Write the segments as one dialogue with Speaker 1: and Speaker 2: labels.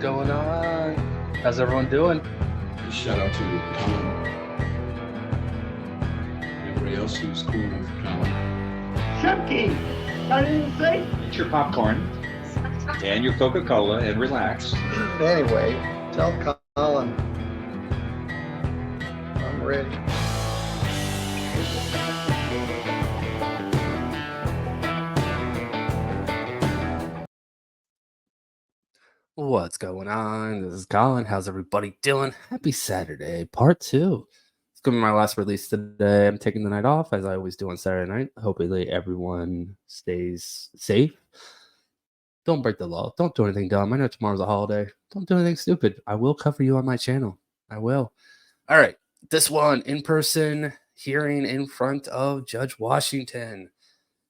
Speaker 1: going on? How's everyone doing?
Speaker 2: Shout out to Colin. Everybody else who's cool with Colin.
Speaker 3: Chucky, I didn't say.
Speaker 4: Get your popcorn and your Coca-Cola and relax.
Speaker 3: Anyway, tell Colin I'm ready.
Speaker 1: What's going on? This is Colin. How's everybody doing? Happy Saturday, part 2. It's going to be my last release today. I'm taking the night off, as I always do on Saturday night. Hopefully everyone stays safe. Don't break the law. Don't do anything dumb. I know tomorrow's a holiday. Don't do anything stupid. I will cover you on my channel. I will. All right. This one, in-person hearing in front of Judge Washington.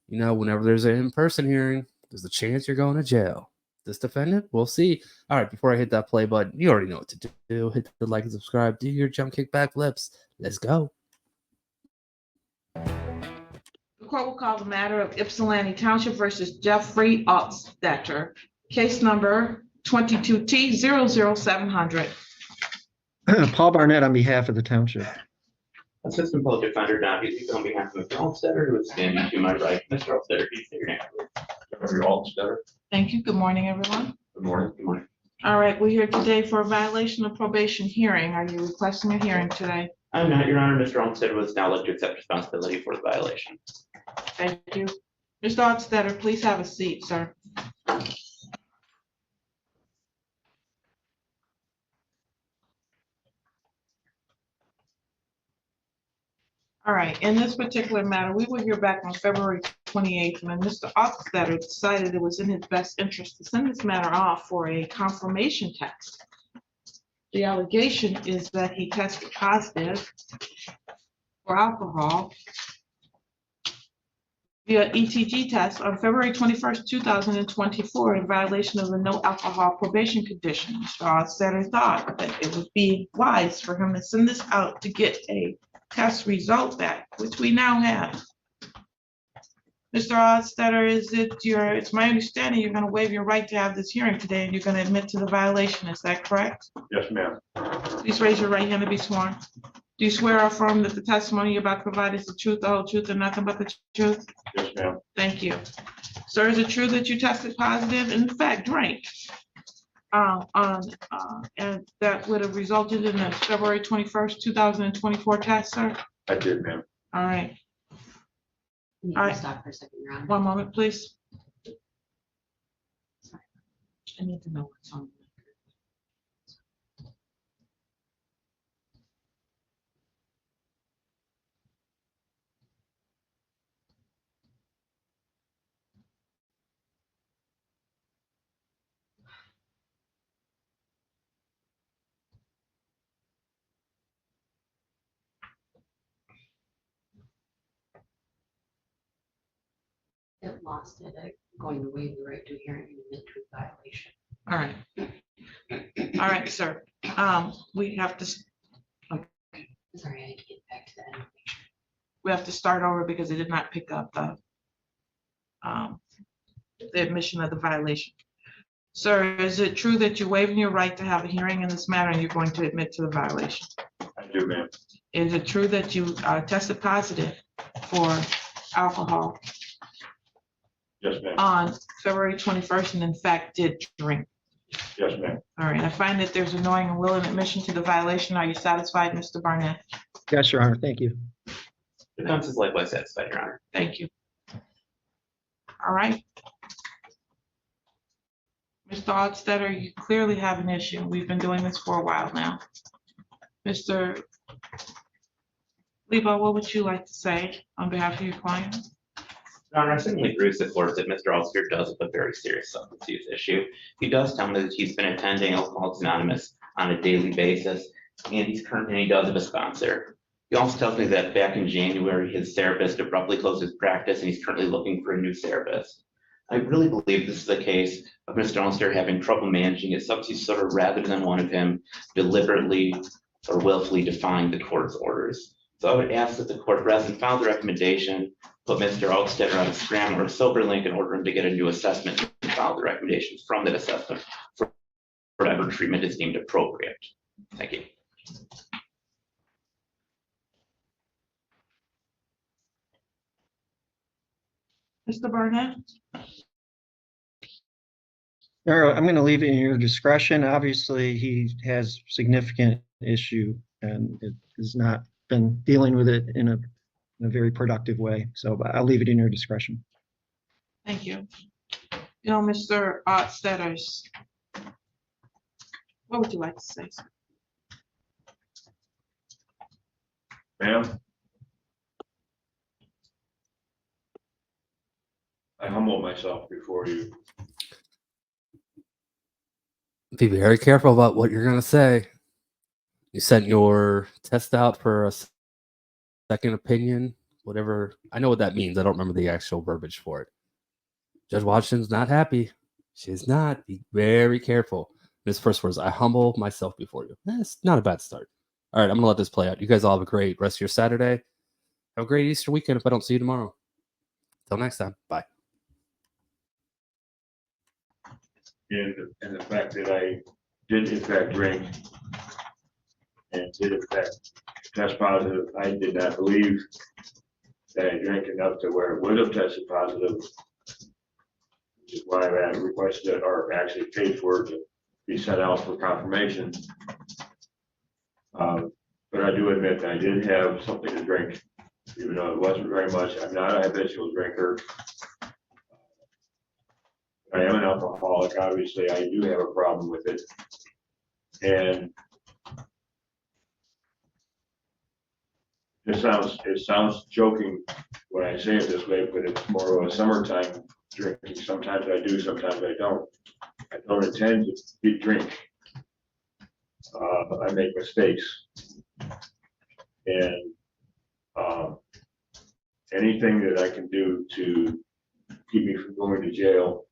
Speaker 1: You know, whenever there's an in-person hearing, there's a chance you're going to jail. This defendant, we'll see. All right, before I hit that play button, you already know what to do. Hit the like and subscribe. Do your jump kick back flips. Let's go.
Speaker 5: The court will call the matter of Ypsilanti Township versus Jeffrey Altstetter, case number 22T00700.
Speaker 6: Paul Barnett on behalf of the township.
Speaker 7: Assistant Public Defender Don Busey on behalf of Mr. Altstetter, who is standing to my right. Mr. Altstetter, please state your name.
Speaker 4: Jeffrey Altstetter.
Speaker 5: Thank you. Good morning, everyone.
Speaker 4: Good morning.
Speaker 7: Good morning.
Speaker 5: All right, we're here today for a violation of probation hearing. Are you requesting a hearing today?
Speaker 7: I'm not, Your Honor. Mr. Altstetter was now left to accept responsibility for the violation.
Speaker 5: Thank you. Mr. Altstetter, please have a seat, sir. All right, in this particular matter, we will hear back on February 28th when Mr. Altstetter decided it was in his best interest to send this matter off for a confirmation test. The allegation is that he tested positive for alcohol via ETG test on February 21st, 2024 in violation of the no alcohol probation condition. Mr. Altstetter thought that it would be wise for him to send this out to get a test result back, which we now have. Mr. Altstetter, it's my understanding you're going to waive your right to have this hearing today and you're going to admit to the violation. Is that correct?
Speaker 4: Yes, ma'am.
Speaker 5: Please raise your right hand to be sworn. Do you swear or affirm that the testimony you're about to provide is the truth, the whole truth, and nothing but the truth?
Speaker 4: Yes, ma'am.
Speaker 5: Thank you. Sir, is it true that you tested positive and in fact drank? And that would have resulted in a February 21st, 2024 test, sir?
Speaker 4: I did, ma'am.
Speaker 5: All right.
Speaker 8: You
Speaker 5: All
Speaker 8: can
Speaker 5: right.
Speaker 8: stop for a second, Your Honor.
Speaker 5: One moment, please.
Speaker 8: Sorry. I need to know what's on. It lost it. I'm going to waive the right to hearing and admit to a violation.
Speaker 5: All right. All right, sir. We have to,
Speaker 8: Sorry, I need to get back to that information.
Speaker 5: we have to start over because it did not pick up the admission of the violation. Sir, is it true that you're waiving your right to have a hearing in this matter and you're going to admit to the violation?
Speaker 4: I do, ma'am.
Speaker 5: Is it true that you tested positive for alcohol
Speaker 4: Yes, ma'am.
Speaker 5: on February 21st and in fact did drink?
Speaker 4: Yes, ma'am.
Speaker 5: All right, I find that there's a knowing and willing admission to the violation. Are you satisfied, Mr. Barnett?
Speaker 6: Yes, Your Honor, thank you.
Speaker 7: The defense is likewise satisfied, Your Honor.
Speaker 5: Thank you. All right. Mr. Altstetter, you clearly have an issue. We've been doing this for a while now. Mr. Lebo, what would you like to say on behalf of your client?
Speaker 7: Your Honor, I certainly agree with the court that Mr. Altstetter does have a very serious substance use issue. He does tell me that he's been attending Alcoholics Anonymous on a daily basis, and he does have a sponsor. He also tells me that back in January, his therapist abruptly closed his practice, and he's currently looking for a new therapist. I really believe this is a case of Mr. Altstetter having trouble managing his substance disorder rather than one of him deliberately or willfully defying the court's orders. So I would ask that the court, rather than file the recommendation, put Mr. Altstetter on a scram or a sober link in order for him to get a new assessment and file the recommendations from that assessment for whatever treatment is deemed appropriate. Thank you.
Speaker 5: Mr. Barnett?
Speaker 6: I'm going to leave it in your discretion. Obviously, he has significant issue and it has not been dealing with it in a very productive way. So I'll leave it in your discretion.
Speaker 5: Thank you. You know, Mr. Stetters, what would you like to say, sir?
Speaker 9: Ma'am? I humble myself before you.
Speaker 1: Be very careful about what you're going to say. You sent your test out for a second opinion, whatever. I know what that means. I don't remember the actual verbiage for it. Judge Washington's not happy. She's not. Be very careful. His first words, I humble myself before you. That's not a bad start. All right, I'm going to let this play out. You guys all have a great rest of your Saturday. Have a great Easter weekend if I don't see you tomorrow. Till next time. Bye.
Speaker 9: And the fact that I did in fact drink and did in fact test positive, I did not believe that I drank enough to where it would have tested positive, which is why I requested or actually paid for it to be sent out for confirmation. But I do admit that I did have something to drink, even though it wasn't very much. I'm not a habitual drinker. I am an alcoholic. Obviously, I do have a problem with it. And it sounds joking when I say it this way, but it's more of a summertime drinking. Sometimes I do, sometimes I don't. I don't intend to drink. I make mistakes. And anything that I can do to keep me from going to jail,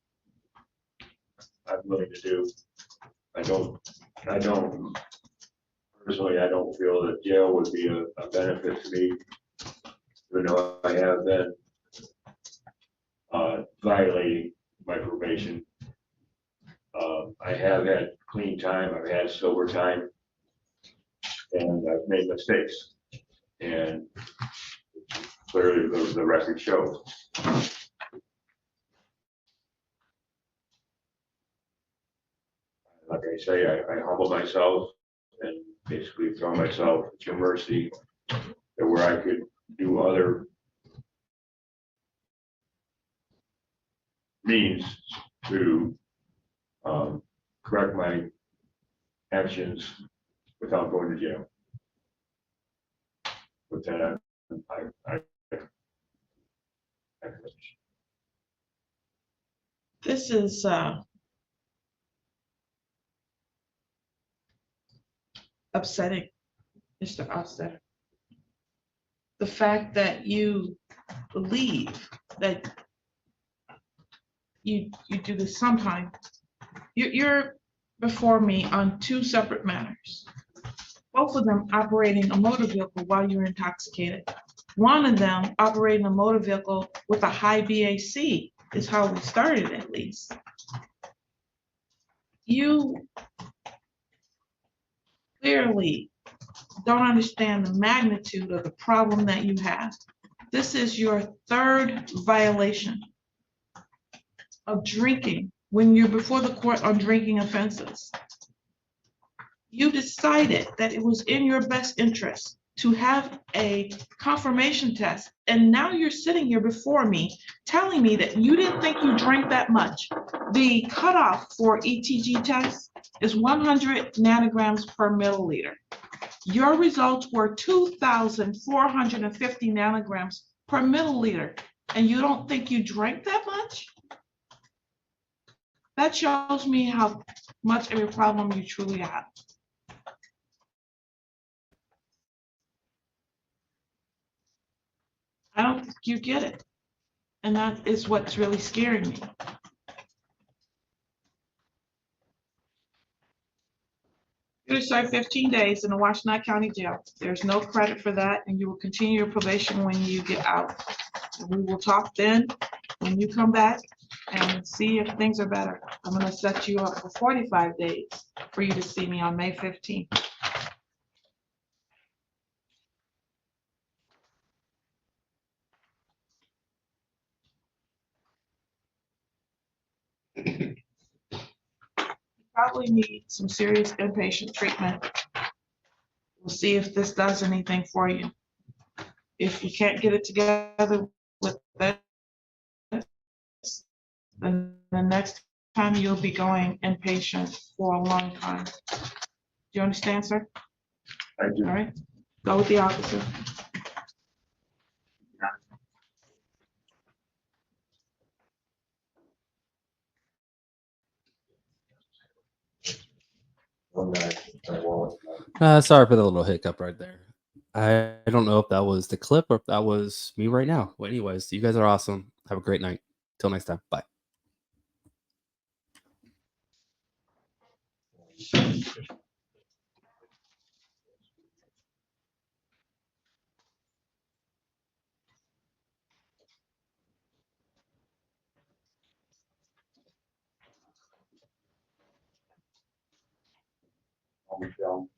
Speaker 9: I'm willing to do. I don't, personally, I don't feel that jail would be a benefit to me, even though I have been violating my probation. I have had clean time, I've had sober time, and I've made mistakes. And clearly the record shows. Like I say, I humble myself and basically throw myself at your mercy, that where I could do other means to correct my actions without going to jail. With that, I finish.
Speaker 5: This is upsetting, Mr. Ostetter. The fact that you believe that you do this sometime. You're before me on two separate matters. Both of them operating a motor vehicle while you're intoxicated. One of them operating a motor vehicle with a high BAC is how we started, at least. You clearly don't understand the magnitude of the problem that you have. This is your third violation of drinking when you're before the court on drinking offenses. You decided that it was in your best interest to have a confirmation test, and now you're sitting here before me telling me that you didn't think you drank that much. The cutoff for ETG test is 100 nanograms per milliliter. Your results were 2,450 nanograms per milliliter, and you don't think you drank that much? That shows me how much of a problem you truly have. I don't think you get it. And that is what's really scaring me. You're going to serve 15 days in the Washtenaw County Jail. There's no credit for that, and you will continue your probation when you get out. And we will talk then when you come back and see if things are better. I'm gonna set you up for 45 days for you to see me on May 15th. Probably need some serious inpatient treatment. We'll see if this does anything for you. If you can't get it together with this, then the next time you'll be going inpatient for a long time. Do you understand, sir?
Speaker 9: I do.
Speaker 5: All right, go with the officer.
Speaker 1: Sorry for the little hiccup right there. I don't know if that was the clip or if that was me right now. Well, anyways, you guys are awesome. Have a great night. Till next time. Bye.
Speaker 9: Michelle.